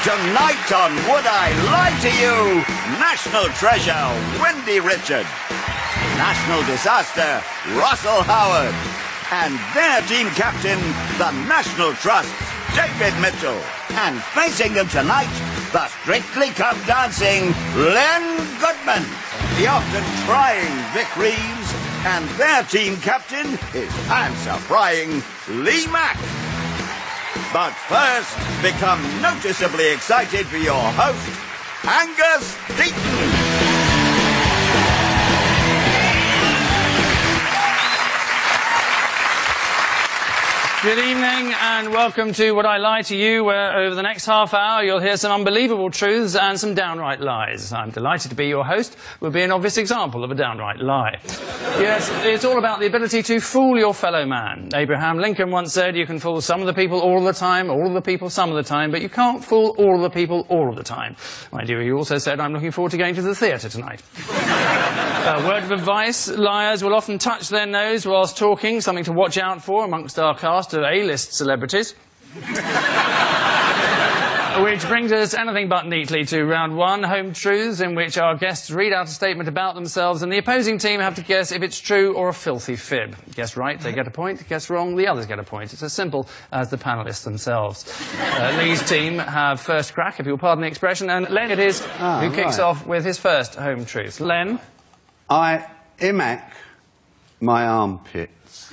Tonight on Would I Lie to You, National Treasure, Wendy Richard. National Disaster, Russell Howard. And their team captain, the National Trust's David Mitchell. And facing them tonight, the Strictly Come Dancing, Len Goodman. The often trying Vic Reeves. And their team captain is answer-frying Lee Mack. But first, become noticeably excited for your host, Angus Deaton. Good evening and welcome to Would I Lie to You, where over the next half hour you'll hear some unbelievable truths and some downright lies. I'm delighted to be your host. We'll be an obvious example of a downright lie. Yes, it's all about the ability to fool your fellow man. Abraham Lincoln once said you can fool some of the people all of the time, all of the people some of the time, but you can't fool all of the people all of the time. My dear, he also said I'm looking forward to going to the theatre tonight. A word of advice, liars will often touch their nose whilst talking, something to watch out for amongst our cast of A-list celebrities. Which brings us anything but neatly to round one, Home Truths, in which our guests read out a statement about themselves and the opposing team have to guess if it's true or a filthy fib. Guess right, they get a point. Guess wrong, the others get a point. It's as simple as the panellists themselves. Lee's team have first crack, if you'll pardon the expression, and Len it is who kicks off with his first Home Truth. Len? I imac my armpits.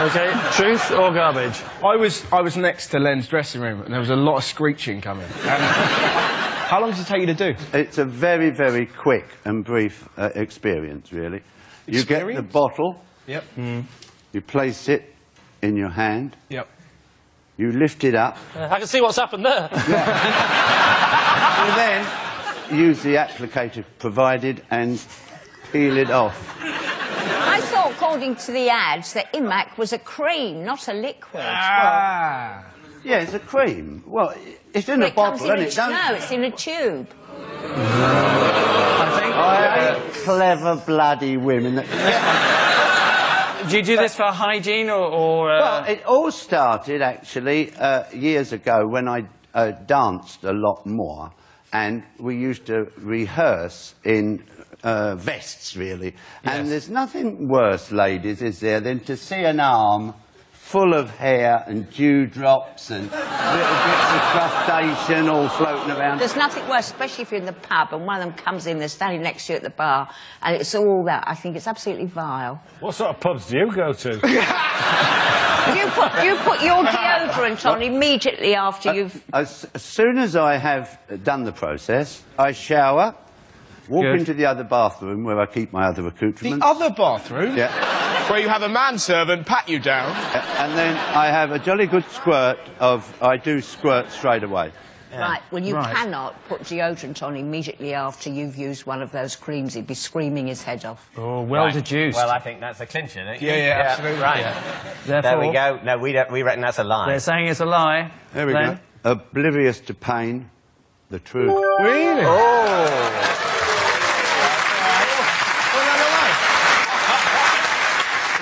Okay, truth or garbage? I was next to Len's dressing room and there was a lot of screeching coming. How long does it take you to do? It's a very, very quick and brief experience, really. You get the bottle. Yep. You place it in your hand. Yep. You lift it up. I can see what's happened there. You then use the applicator provided and peel it off. I thought, according to the ads, that Imac was a cream, not a liquid. Yeah, it's a cream. Well, it's in a bottle, isn't it? No, it's in a tube. I hate clever, bloody women. Do you do this for hygiene or Well, it all started, actually, years ago when I danced a lot more. And we used to rehearse in vests, really. Yes. And there's nothing worse, ladies, is there, than to see an arm full of hair and dewdrops and little bits of crustacean all floating around. There's nothing worse, especially if you're in the pub and one of them comes in, they're standing next to you at the bar, and it's all that. I think it's absolutely vile. What sort of pubs do you go to? You put your deodorant on immediately after you've... As soon as I have done the process, I shower, walk into the other bathroom where I keep my other accoutrements. The other bathroom? Yeah. Where you have a manservant pat you down? And then I have a jolly good squirt of... I do squirt straight away. Yeah. Right, well, you cannot put deodorant on immediately after you've used one of those creams. He'd be screaming his head off. Oh, well deduced. Well, I think that's a clincher, isn't it? Yeah, absolutely. Right. Yeah. There we go. No, we reckon that's a lie. They're saying it's a lie. There we go. Oblivious to pain, the truth. Really? Oh!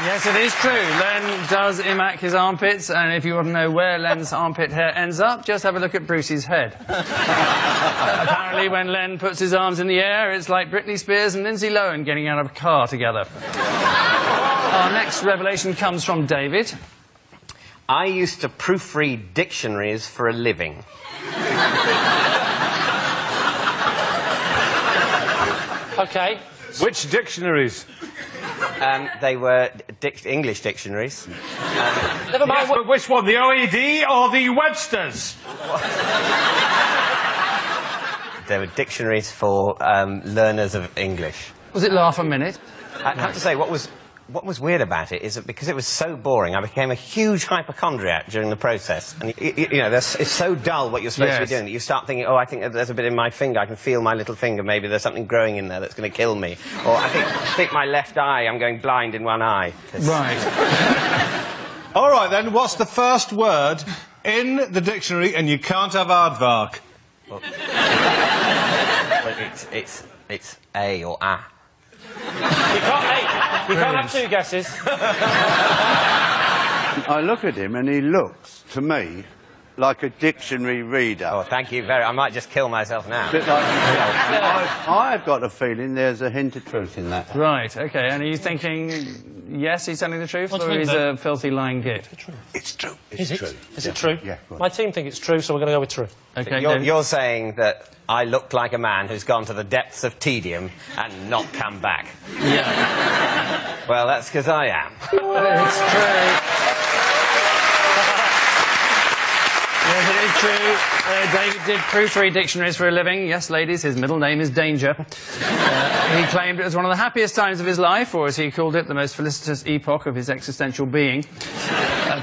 Yes, it is true. Len does imac his armpits, and if you want to know where Len's armpit hair ends up, just have a look at Bruce's head. Apparently, when Len puts his arms in the air, it's like Britney Spears and Lindsay Lohan getting out of a car together. Our next revelation comes from David. I used to proofread dictionaries for a living. OK. Which dictionaries? They were English dictionaries. Never mind. Yes, but which one, the OED or the Webster's? They were dictionaries for learners of English. Was it laugh a minute? I have to say, what was weird about it is that because it was so boring, I became a huge hypochondriac during the process. And, you know, it's so dull what you're supposed to be doing that you start thinking, oh, I think there's a bit in my finger, I can feel my little finger, maybe there's something growing in there that's going to kill me. Or I think my left eye, I'm going blind in one eye. Right. All right, then, what's the first word in the dictionary, and you can't have aardvark? Well, it's A or A. You can't have two guesses. I look at him and he looks, to me, like a dictionary reader. Oh, thank you very... I might just kill myself now. Bit like I've got a feeling there's a hint of truth in that. Right, OK. And are you thinking, yes, he's telling the truth, or he's a filthy lying git? It's true. Is it? Is it true? Yeah. My team think it's true, so we're going to go with true. OK, you're saying that I look like a man who's gone to the depths of tedium and not come back. Yeah. Well, that's because I am. It's true. Yes, it is true. David did proofread dictionaries for a living. Yes, ladies, his middle name is Danger. He claimed it was one of the happiest times of his life, or as he called it, the most felicitous epoch of his existential being.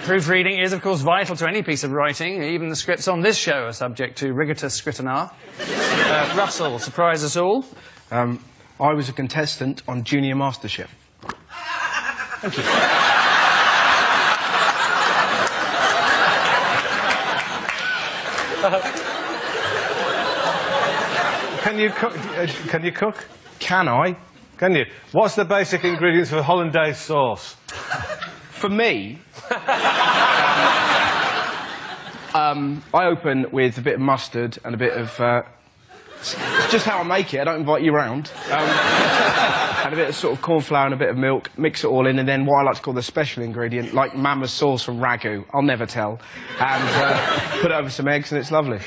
Proofreading is, of course, vital to any piece of writing. Even the scripts on this show are subject to rigorous scrutiny. Russell, surprise us all. I was a contestant on Junior MasterChef. Thank you. Can you cook? Can you cook? Can I? Can you? What's the basic ingredients for hollandaise sauce? For me, I open with a bit of mustard and a bit of... it's just how I make it. I don't invite you round. And a bit of sort of corn flour and a bit of milk, mix it all in, and then what I like to call the special ingredient, like Mama's sauce from Ragu, I'll never tell, and put it over some eggs, and it's lovely.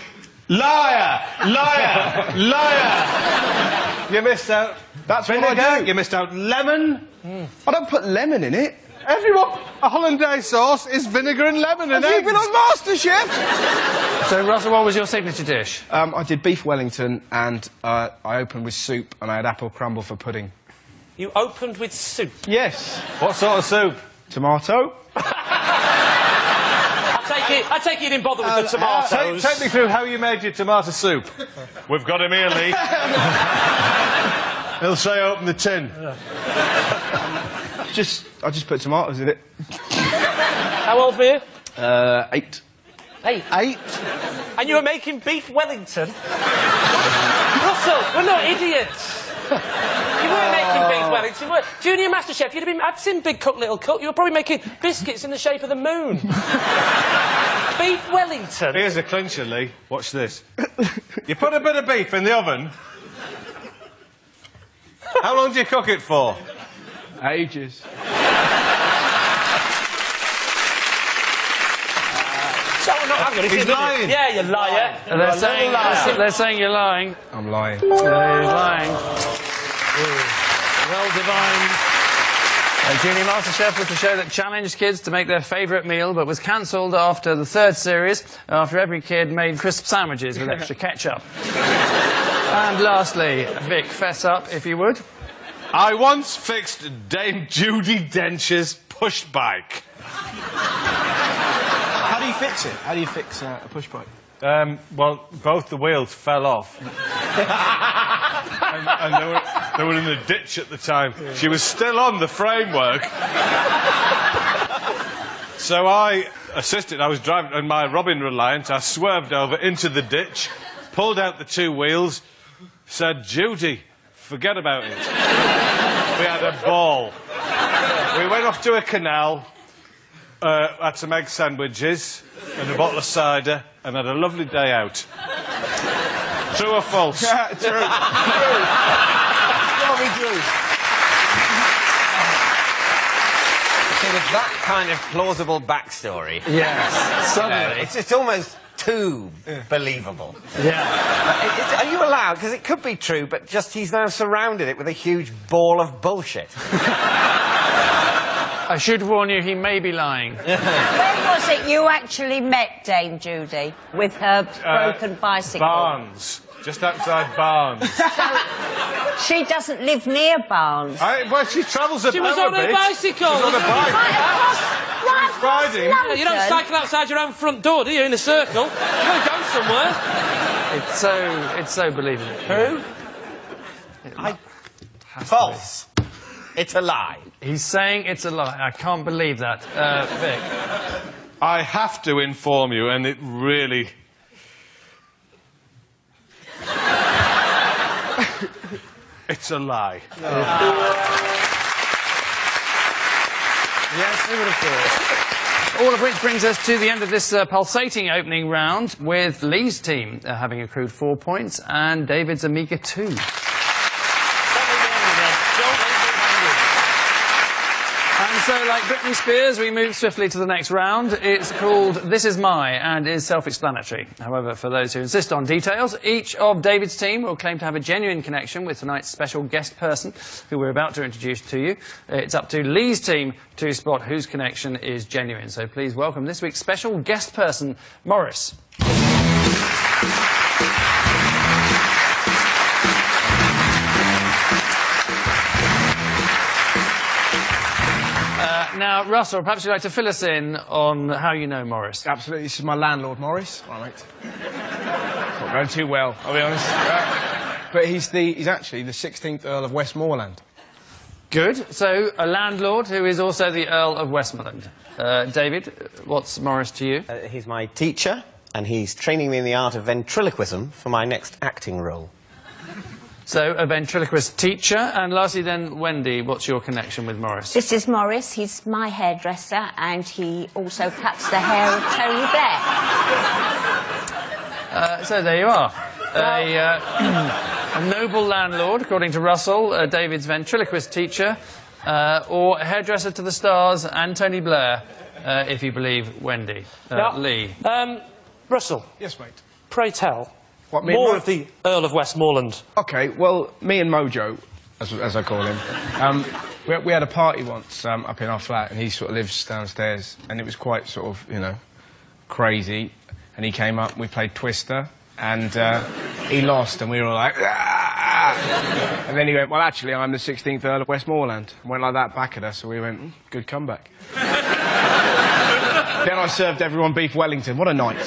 Liar! Liar! Liar! You missed out. That's vinegar. what I do. You missed out lemon. I don't put lemon in it. Everyone, a hollandaise sauce is vinegar and lemon and Have eggs. you been on MasterChef? So, Russell, what was your signature dish? I did beef Wellington, and I opened with soup, and I had apple crumble for pudding. You opened with soup? Yes. What sort of soup? Tomato. I take it you didn't bother with the tomatoes. Take me through how you made your tomato soup. We've got him here, Lee. He'll say open the tin. I just put tomatoes in it. How old were you? 8. 8. 8? And you were making beef Wellington? Russell, we're not idiots. You weren't making beef Wellington, were you? Junior MasterChef, you'd have been... I've seen Big Cook, Little Cook. You were probably making biscuits in the shape of the moon. Beef Wellington? Here's a clincher, Lee. Watch this. You put a bit of beef in the oven. How long do you cook it for? Ages. He's lying. Yeah, you liar. They're saying you're lying. I'm lying. He's lying. Well divined. Junior MasterChef was the show that challenged kids to make their favourite meal, but was cancelled after the 3rd series, after every kid made crisp sandwiches with extra ketchup. And lastly, Vic, fess up, if you would. I once fixed Dame Judi Dench's push bike. How do you fix it? How do you fix a push bike? Well, both the wheels fell off. and they were in the ditch at the time. She was still on the framework. So I assisted. I was driving on my Robin Reliant. I swerved over into the ditch, pulled out the 2 wheels, said, Judy, forget about it. We had a ball. We went off to a canal, had some egg sandwiches and a bottle of cider, and had a lovely day out. True or false? True. True. True. So with that kind of plausible backstory... Yes, suddenly. It's almost too believable. Yeah. Are you allowed? Because it could be true, but just he's now surrounded it with a huge ball of bullshit. I should warn you, he may be lying. When was it you actually met Dame Judi with her broken bicycle? Barnes. Just outside Barnes. She doesn't live near Barnes. Well, she travels a She was on a bicycle. She was on a bike. Right Riding. across You don't London. cycle outside your own front door, do you, in a circle? You've got to go somewhere. It's so believable. Who? False. It's a lie. He's saying it's a lie. I can't believe that. Vic. I have to inform you, and it really... It's a lie. Yes, we would have thought. all of which brings us to the end of this pulsating opening round, with Lee's team having accrued 4 points and David's a meagre 2. And so, like Britney Spears, we move swiftly to the next round. It's called This Is My and is self-explanatory. However, for those who insist on details, each of David's team will claim to have a genuine connection with tonight's special guest person, who we're about to introduce to you. It's up to Lee's team to spot whose connection is genuine. So please welcome this week's special guest person, Morris. Now, Russell, perhaps you'd like to fill us in on how you know Morris. Absolutely. This is my landlord, Morris. All right, mate. It's not going too well, I'll be honest. But he's actually the 16th Earl of Westmoreland. Good. So, a landlord who is also the Earl of Westmoreland. David, what's Morris to you? He's my teacher, and he's training me in the art of ventriloquism for my next acting role. So, a ventriloquist teacher. And lastly then, Wendy, what's your connection with Morris? This is Morris. He's my hairdresser, and he also cuts the hair of Tony Blair. So there you are. A noble landlord, according to Russell, David's ventriloquist teacher, or hairdresser to the stars and Tony Blair, if you believe Wendy. Lee. Russell. Yes, mate. Pray tell. What, me More and of the Earl of Westmoreland. OK, well, me and Mojo, as I call him, we had a party once up in our flat, and he sort of lives downstairs, and it was quite sort of, you know, crazy. And he came up, and we played Twister, and he lost, and we were all like, ah! And then he went, well, actually, I'm the 16th Earl of Westmoreland. And went like that back at us, so we went, good comeback. Then I served everyone beef Wellington. What a night.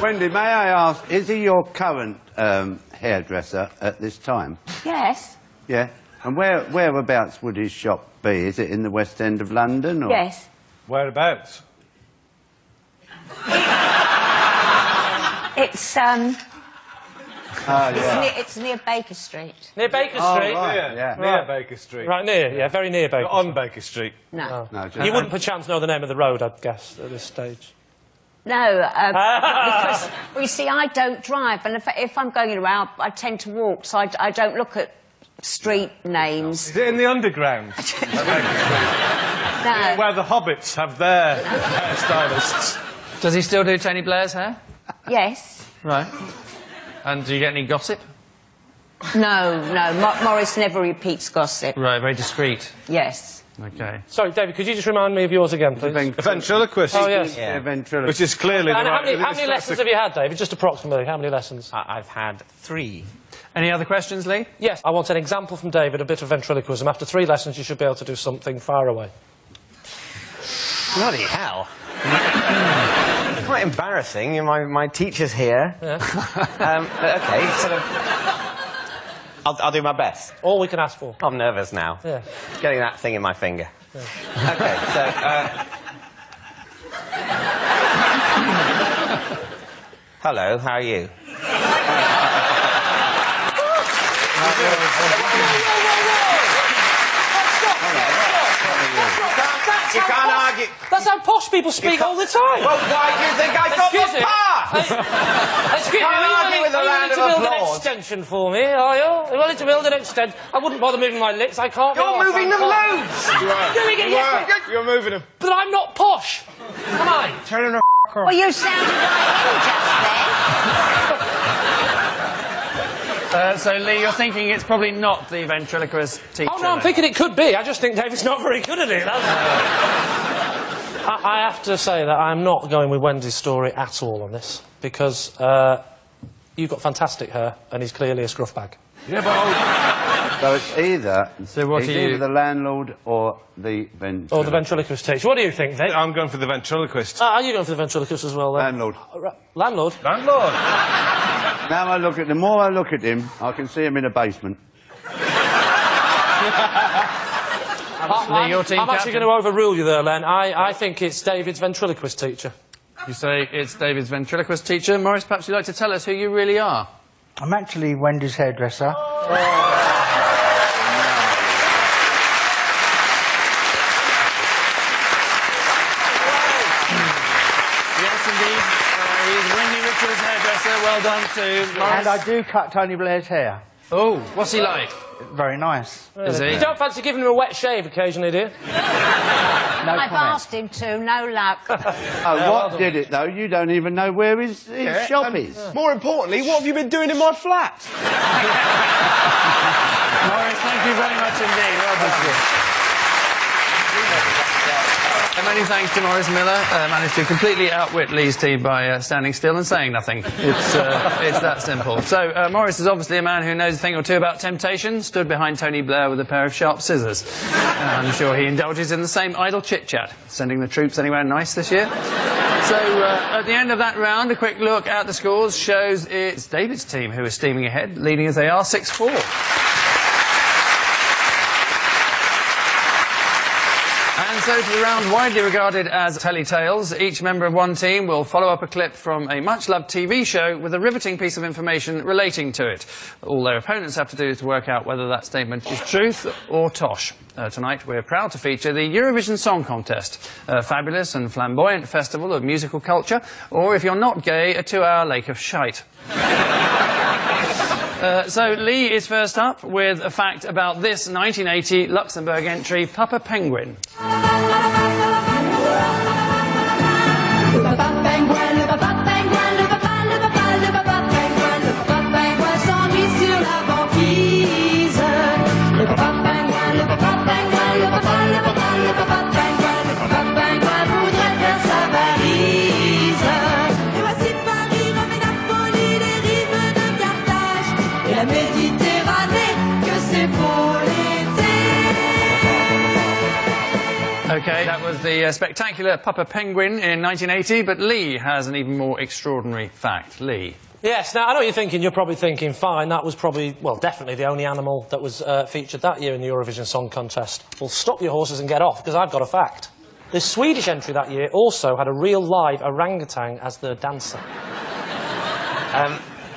Wendy, may I ask, is he your current hairdresser at this time? Yes. Yeah? And whereabouts would his shop be? Is it in the West End of London? Or? Yes. Whereabouts? It's, it's near Baker Street. Near Baker Oh, Street? right, yeah. Near Baker Street. Right, near, yeah, very near Baker On Street. Baker Street. No. No, just... You wouldn't perchance know the name of the road, I'd guess, at this stage. No, because, well, you see, I don't drive, and if I'm going around, I tend to walk, so I don't look at street names. Is it in the underground? At Baker Street? No. Where the hobbits have their hairstylists. Does he still do Tony Blair's hair? Yes. Right. And do you get any gossip? No, Morris never repeats gossip. Right, very discreet. Yes. OK. Sorry, David, could you just remind me of yours again, please? A ventriloquist. Oh, yes. Yeah. Which is clearly the And right... how many lessons have you had, David? Just approximately, how many lessons? I've had 3. Any other questions, Lee? Yes, I want an example from David, a bit of ventriloquism. After 3 lessons, you should be able to do something far away. Bloody hell. It's quite embarrassing. My teacher's here. Yeah. But OK, sort of... I'll do my best. All we can ask for. I'm nervous now. Yeah. Getting that thing in my finger. Yeah. OK, so... Hello, how are you? You can't argue. That's how posh people speak all the time. Well, why do you think I got Excuse the me. pass? Excuse me, are you willing to build an extension for me, are you? Are you willing to build an extension? I wouldn't bother moving my lips, I can't... You're moving them loads! Doing it, yes, You're moving them. but I'm not posh. Am I? Tell him to off. Well, you sounded like him just then. So, Lee, you're thinking it's probably not the ventriloquist teacher? Oh, no, I'm thinking it could be. I just think David's not very good at it. I have to say that I'm not going with Wendy's story at all on this, because you've got fantastic hair, and he's clearly a scruff bag. Yeah, but... So it's either... So what he's are you... either the landlord or the ventriloquist. Or the ventriloquist teacher. What do you think, Vic? I'm going for the ventriloquist. Are you going for the ventriloquist as well, then? Landlord. Landlord? Landlord! Now the more I look at him, I can see him in a basement. Lee, your team I'm actually going to overrule you there, Len. I think it's David's ventriloquist teacher. You say it's David's ventriloquist teacher. Morris, perhaps you'd like to tell us who you really are? I'm actually Wendy's hairdresser. He's Wendy Richards' hairdresser. Well done to Morris. And I do cut Tony Blair's hair. Oh, what's he like? Very nice. Is he? You don't fancy giving him a wet shave occasionally, do you? I've asked him to, no luck. Oh, what did it, though? You don't even know where his shop is. More importantly, what have you been doing in my flat? Morris, thank you very much indeed. Well done. Many thanks to Morris Miller. Managed to completely outwit Lee's team by standing still and saying nothing. It's that simple. So, Morris is obviously a man who knows a thing or two about temptation, stood behind Tony Blair with a pair of sharp scissors. I'm sure he indulges in the same idle chit-chat, sending the troops anywhere nice this year. So, at the end of that round, a quick look at the scores shows it's David's team who is steaming ahead, leading as they are 6-4. And so to the round widely regarded as Telly Tales, each member of one team will follow up a clip from a much-loved TV show with a riveting piece of information relating to it. All their opponents have to do is to work out whether that statement is truth or tosh. Tonight we're proud to feature the Eurovision Song Contest, a fabulous and flamboyant festival of musical culture, or if you're not gay, a 2-hour lake of shite. So Lee is first up with a fact about this 1980 Luxembourg entry, Papa Penguin. OK, that was the spectacular Papa Penguin in 1980, but Lee has an even more extraordinary fact. Lee. Yes, now, I know what you're thinking. You're probably thinking, fine, that was probably, well, definitely the only animal that was featured that year in the Eurovision Song Contest. Well, stop your horses and get off, because I've got a fact. The Swedish entry that year also had a real live orangutan as the dancer.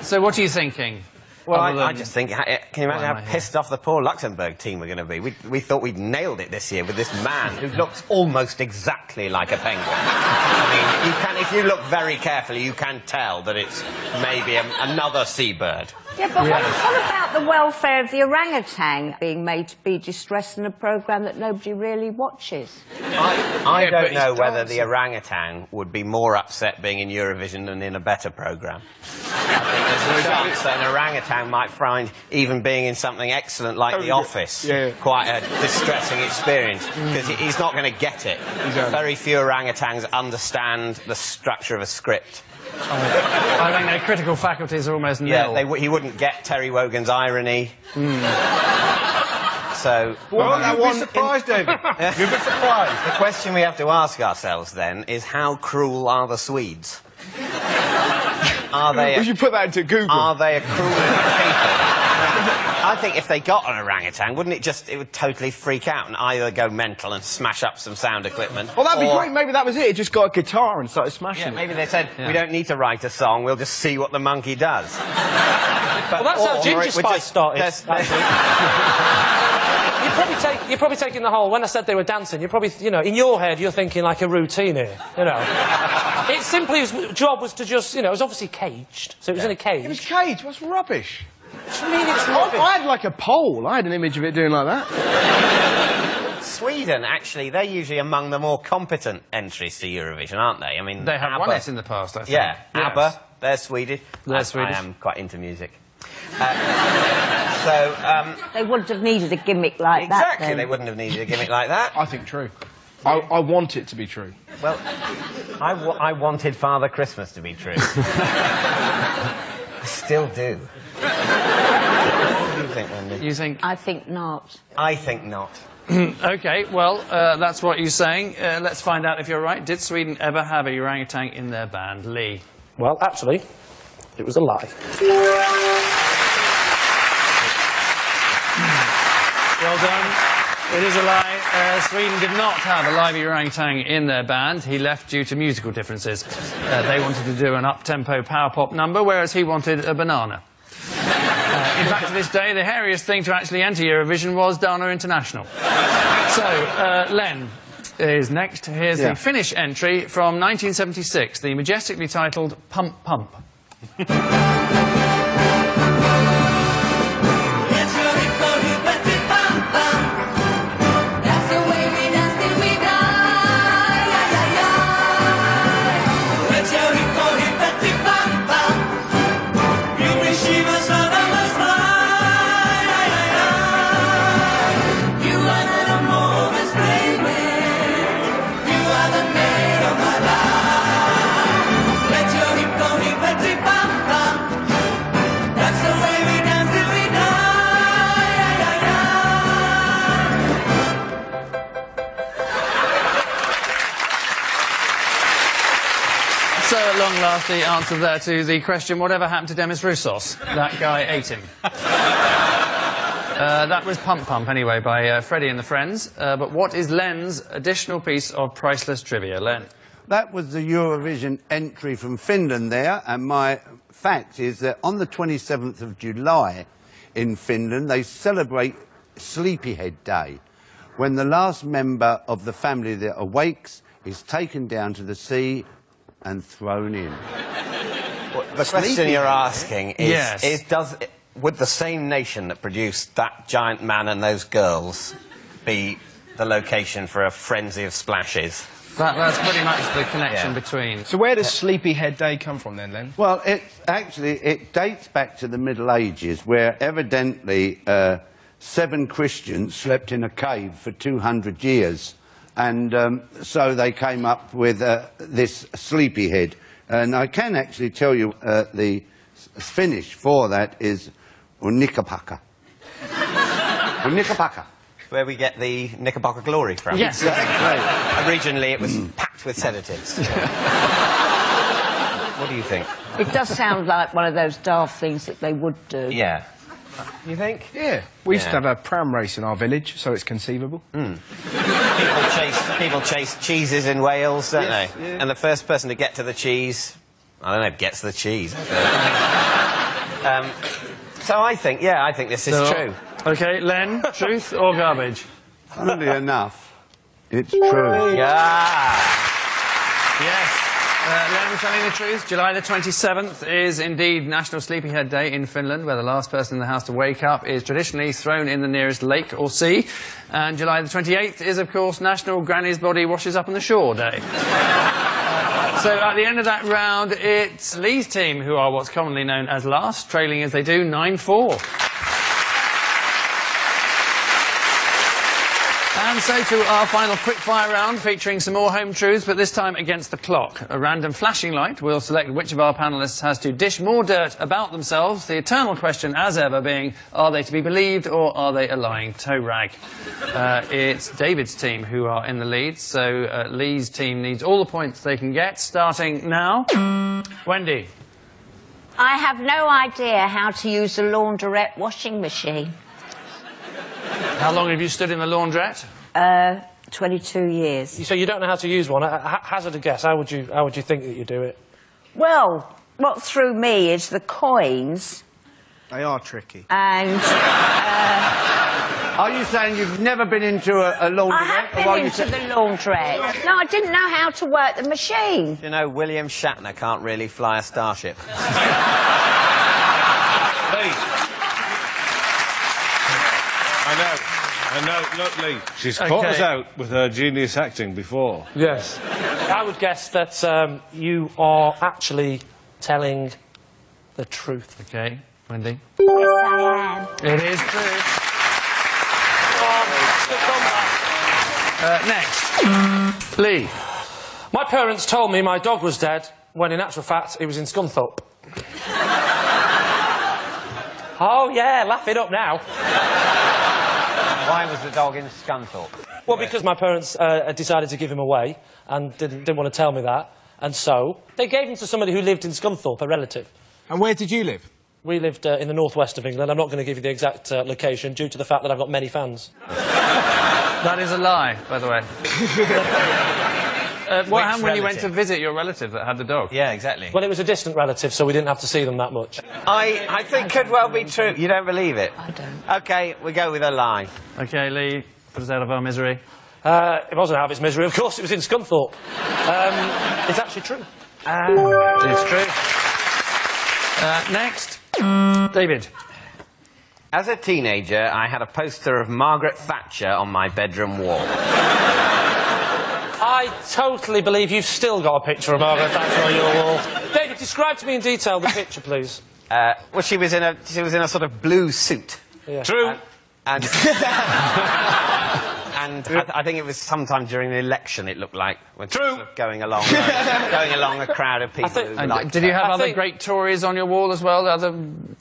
So what are you thinking? Well, I just think, can you imagine how pissed off the poor Luxembourg team were going to be? We thought we'd nailed it this year with this man who looks almost exactly like a penguin. I mean, you can, if you look very carefully, you can tell that it's maybe another seabird. Yeah, but what about the welfare of the orangutan being made to be distressed in a programme that nobody really watches? I don't know whether the orangutan would be more upset being in Eurovision than in a better programme. I think there's a chance that an orangutan might find even being in something excellent like The Office quite a distressing experience, because he's not going to get it. Very few orangutans understand the structure of a script. I think their critical faculties are almost nil. Yeah, he wouldn't get Terry Wogan's irony. So... Well, you'd be surprised, David. You'd be surprised. The question we have to ask ourselves, then, is how cruel are the Swedes? Are they... We should put that into Google. Are they a cruel people? I think if they got an orangutan, wouldn't it would totally freak out and either go mental and smash up some sound equipment. Well, that'd be great. Maybe that was it. It just got a guitar and started smashing it. Maybe they said, we don't need to write a song, we'll just see what the monkey does. Well, that's how Ginger Spice started. You're probably taking the whole... When I said they were dancing, you're probably, you know, in your head, you're thinking like a routine here, you know. It simply, his job was to just, you know, it was obviously caged, so it was in a cage. It was caged? What's rubbish? What do you mean it's rubbish? I had like a pole. I had an image of it doing like that. Sweden, actually, they're usually among the more competent entries to Eurovision, aren't they? I mean, they have won it in the past, I think. Yeah, ABBA, they're Swedish. They're Swedish. I am quite into music. They wouldn't have needed a gimmick like that. Exactly, they wouldn't have needed a gimmick like that. I think true. I want it to be true. Well, I wanted Father Christmas to be true. I still do. What do you think, Wendy? You think? I think not. I think not. OK, well, that's what you're saying. Let's find out if you're right. Did Sweden ever have a orangutan in their band? Lee? Well, actually, it was a lie. Well done. It is a lie. Sweden did not have a live orangutan in their band. He left due to musical differences. They wanted to do an up-tempo power pop number, whereas he wanted a banana. In fact, to this day, the hairiest thing to actually enter Eurovision was Dana International. So, Len, is next. Here's the Finnish entry from 1976, the majestically titled Pump Pump. So, at long last, the answer there to the question, whatever happened to Demis Roussos? That guy ate him. That was Pump Pump, anyway, by Freddie and the Friends. But what is Len's additional piece of priceless trivia? Len? That was the Eurovision entry from Finland there, and my fact is that on the 27th of July in Finland, they celebrate Sleepyhead Day, when the last member of the family that awakes is taken down to the sea and thrown in. Well, the question you're asking is, would the same nation that produced that giant man and those girls be the location for a frenzy of splashes? That's pretty much the connection between... So where does Sleepyhead Day come from then, Len? Well, it dates back to the Middle Ages, where evidently 7 Christians slept in a cave for 200 years. And so they came up with this sleepyhead. And I can actually tell you the Finnish for that is unikapaka. Unikapaka. Where we get the Knickerbocker glory from. Yes. Originally, it was packed with sedatives. What do you think? It does sound like one of those daft things that they would do. Yeah. You think? Yeah. We used to have a pram race in our village, so it's conceivable. People chase cheeses in Wales, don't they? Yeah. And the first person to get to the cheese, I don't know, gets the cheese. So I think this is true. OK, Len, truth or garbage? Funnily enough, it's true. Yeah. Yes. Len, telling the truth, July the 27th is indeed National Sleepyhead Day in Finland, where the last person in the house to wake up is traditionally thrown in the nearest lake or sea. And July the 28th is, of course, National Granny's Body Washes Up on the Shore Day. So at the end of that round, it's Lee's team who are what's commonly known as last, trailing as they do 9-4. And so to our final quickfire round, featuring some more home truths, but this time against the clock. A random flashing light will select which of our panellists has to dish more dirt about themselves, the eternal question, as ever, being, are they to be believed or are they a lying toe rag? It's David's team who are in the lead, so Lee's team needs all the points they can get, starting now. Wendy. I have no idea how to use a laundrette washing machine. How long have you stood in the laundrette? 22 years. So you don't know how to use one. Hazard a guess. How would you think that you do it? Well, what threw me is the coins. They are tricky. And... Are you saying you've never been into a laundrette? I have been into the laundrette. No, I didn't know how to work the machine. You know, William Shatner can't really fly a starship. I know. Look, Lee, she's caught us out with her genius acting before. Yes. I would guess that you are actually telling the truth. OK. Wendy? Yes, I am. It is true. Next. Lee. My parents told me my dog was dead, when in actual fact, he was in Scunthorpe. Oh, yeah, laugh it up now. Why was the dog in Scunthorpe? Well, because my parents decided to give him away and didn't want to tell me that. And so they gave him to somebody who lived in Scunthorpe, a relative. And where did you live? We lived in the northwest of England. I'm not going to give you the exact location due to the fact that I've got many fans. That is a lie, by the way. What happened when you went to visit your relative that had the dog? Yeah, exactly. Well, it was a distant relative, so we didn't have to see them that much. I think could well be true. You don't believe it? I don't. OK, we go with a lie. OK, Lee, put us out of our misery. It wasn't Harvey's Misery, of course, it was in Scunthorpe. It's actually true. It's true. Next, David. As a teenager, I had a poster of Margaret Thatcher on my bedroom wall. I totally believe you've still got a picture of Margaret Thatcher on your wall. David, describe to me in detail the picture, please. Well, she was in a sort of blue suit. Yeah. True. And I think it was sometime during the election, it looked like. When True. Sort of going along a crowd of people. Did you have other great Tories on your wall as well? Other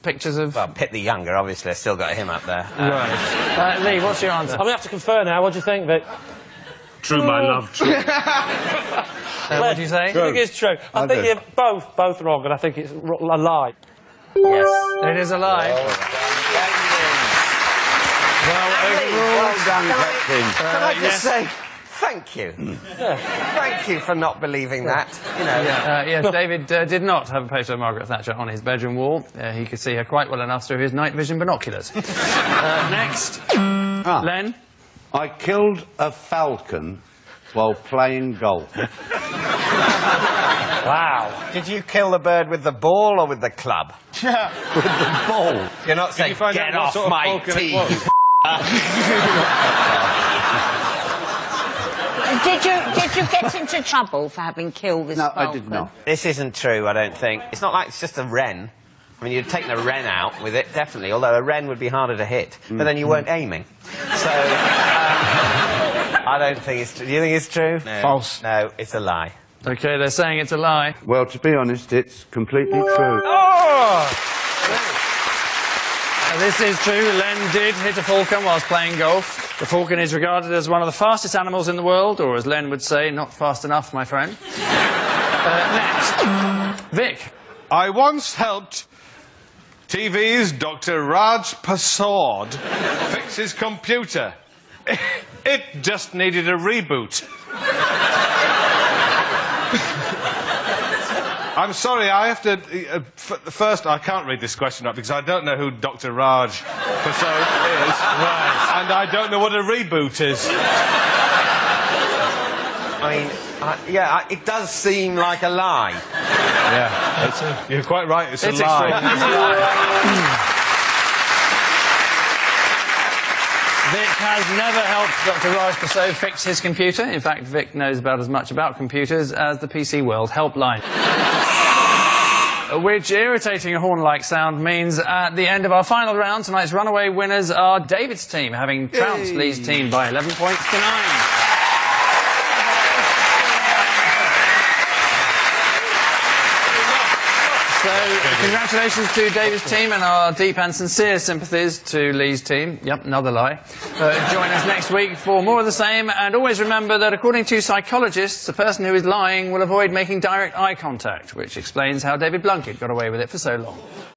pictures of... Well, Pitt the Younger, obviously. I still got him up there. Right. Lee, what's your answer? I'm going to have to confer now. What do you think, Vic? True, my love, true. What do you say? I think it's true. I think you're both wrong, and I think it's a lie. Yes. It is a lie. Well, overruled. Well done, Captain. Can I just say thank you? Thank you for not believing that. You know. Yes, David did not have a photo of Margaret Thatcher on his bedroom wall. He could see her quite well enough through his night vision binoculars. Next, Len. I killed a falcon while playing golf. Wow. Did you kill the bird with the ball or with the club? Yeah, with the ball. You're not saying, get off my tee. Did you get into trouble for having killed this No, falcon? I did not. This isn't true, I don't think. It's not like it's just a wren. I mean, you'd taken a wren out with it, definitely, although a wren would be harder to hit. But then you weren't aiming. So, I don't think it's true. Do you think it's true? No. False. No, it's a lie. OK, they're saying it's a lie. Well, to be honest, it's completely true. This is true. Len did hit a falcon whilst playing golf. The falcon is regarded as one of the fastest animals in the world, or as Len would say, not fast enough, my friend. Next, Vic. I once helped TV's Dr. Raj Prasad fix his computer. It just needed a reboot. I'm sorry, I have to... first, I can't read this question up because I don't know who Dr. Raj Prasad is. Right. And I don't know what a reboot is. I mean, it does seem like a lie. Yeah, you're quite right, it's a lie. Vic has never helped Dr. Raj Prasad fix his computer. In fact, Vic knows about as much about computers as the PC World Helpline. Which irritating horn-like sound means at the end of our final round, tonight's runaway winners are David's team, having trounced Lee's team by 11 points to 9. So, congratulations to David's team and our deep and sincere sympathies to Lee's team. Yep, another lie. Join us next week for more of the same, and always remember that according to psychologists, a person who is lying will avoid making direct eye contact, which explains how David Blunkett got away with it for so long.